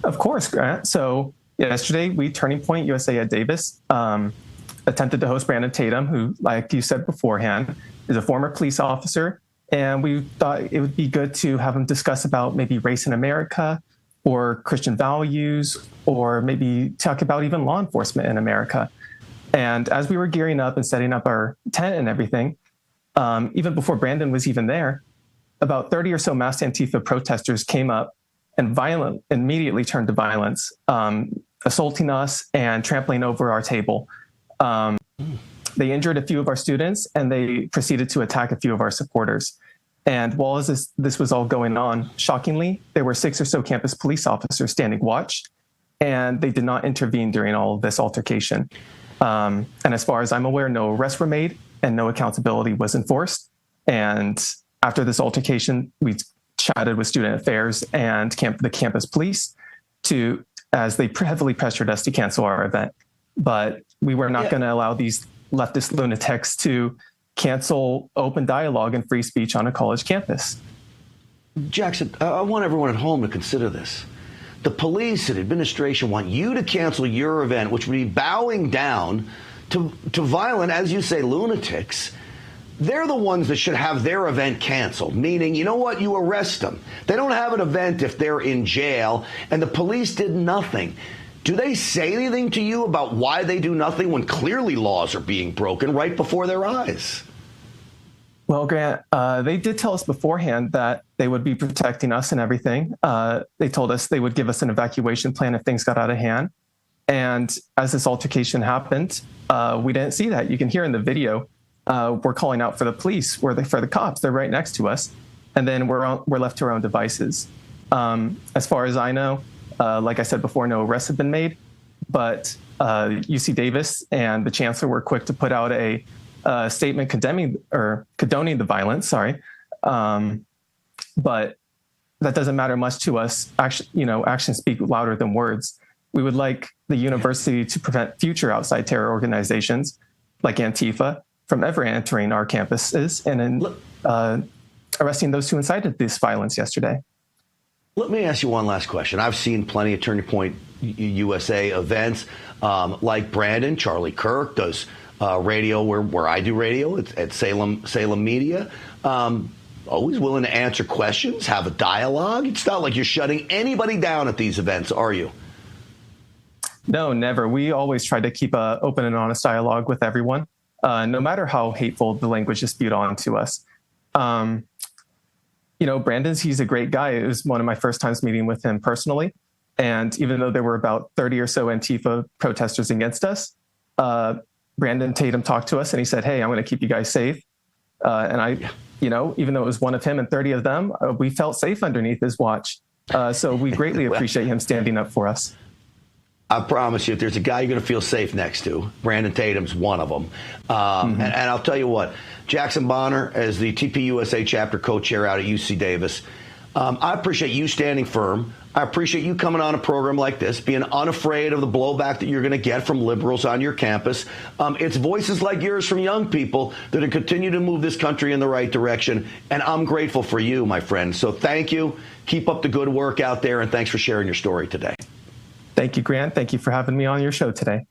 Of course, Grant. So yesterday, we Turning Point USA at Davis attempted to host Brandon Tatum, who, like you said beforehand, is a former police officer. And we thought it would be good to have him discuss about maybe race in America or Christian values, or maybe talk about even law enforcement in America. And as we were gearing up and setting up our tent and everything, even before Brandon was even there, about 30 or so masked Antifa protesters came up and immediately turned to violence, assaulting us and trampling over our table. They injured a few of our students, and they proceeded to attack a few of our supporters. And while this was all going on, shockingly, there were 6 or so campus police officers standing watch, and they did not intervene during all of this altercation. And as far as I'm aware, no arrests were made and no accountability was enforced. And after this altercation, we chatted with student affairs and the campus police as they heavily pressured us to cancel our event. But we were not going to allow these leftist lunatics to cancel open dialogue and free speech on a college campus. Jackson, I want everyone at home to consider this. The police and administration want you to cancel your event, which would be bowing down to violent, as you say, lunatics. They're the ones that should have their event canceled, meaning, you know what, you arrest them. They don't have an event if they're in jail, and the police did nothing. Do they say anything to you about why they do nothing when clearly laws are being broken right before their eyes? Well, Grant, they did tell us beforehand that they would be protecting us and everything. They told us they would give us an evacuation plan if things got out of hand. And as this altercation happened, we didn't see that. You can hear in the video, we're calling out for the police, for the cops. They're right next to us. And then we're left to our own devices. As far as I know, like I said before, no arrests have been made. But UC Davis and the chancellor were quick to put out a statement condoning the violence. But that doesn't matter much to us. Actions speak louder than words. We would like the university to prevent future outside terror organizations like Antifa from ever entering our campuses and arresting those who incited this violence yesterday. Let me ask you one last question. I've seen plenty of Turning Point USA events, like Brandon. Charlie Kirk does radio where I do radio at Salem Media. Always willing to answer questions, have a dialogue. It's not like you're shutting anybody down at these events, are you? No, never. We always try to keep an open and honest dialogue with everyone, no matter how hateful the language is spewed onto us. He's a great guy. It was one of my first times meeting with him personally. And even though there were about 30 or so Antifa protesters against us, Brandon Tatum talked to us and he said, "Hey, I'm going to keep you guys safe." Even though it was one of him and 30 of them, we felt safe underneath his watch. So we greatly appreciate him standing up for us. I promise you, if there's a guy you're going to feel safe next to, Brandon Tatum's one of them. And I'll tell you what, Jackson Bonnar, as the TPUSA chapter co-chair out at UC Davis, I appreciate you standing firm. I appreciate you coming on a program like this, being unafraid of the blowback that you're going to get from liberals on your campus. It's voices like yours from young people that are continue to move this country in the right direction. And I'm grateful for you, my friend. So thank you. Keep up the good work out there. And thanks for sharing your story today. Thank you, Grant. Thank you for having me on your show today.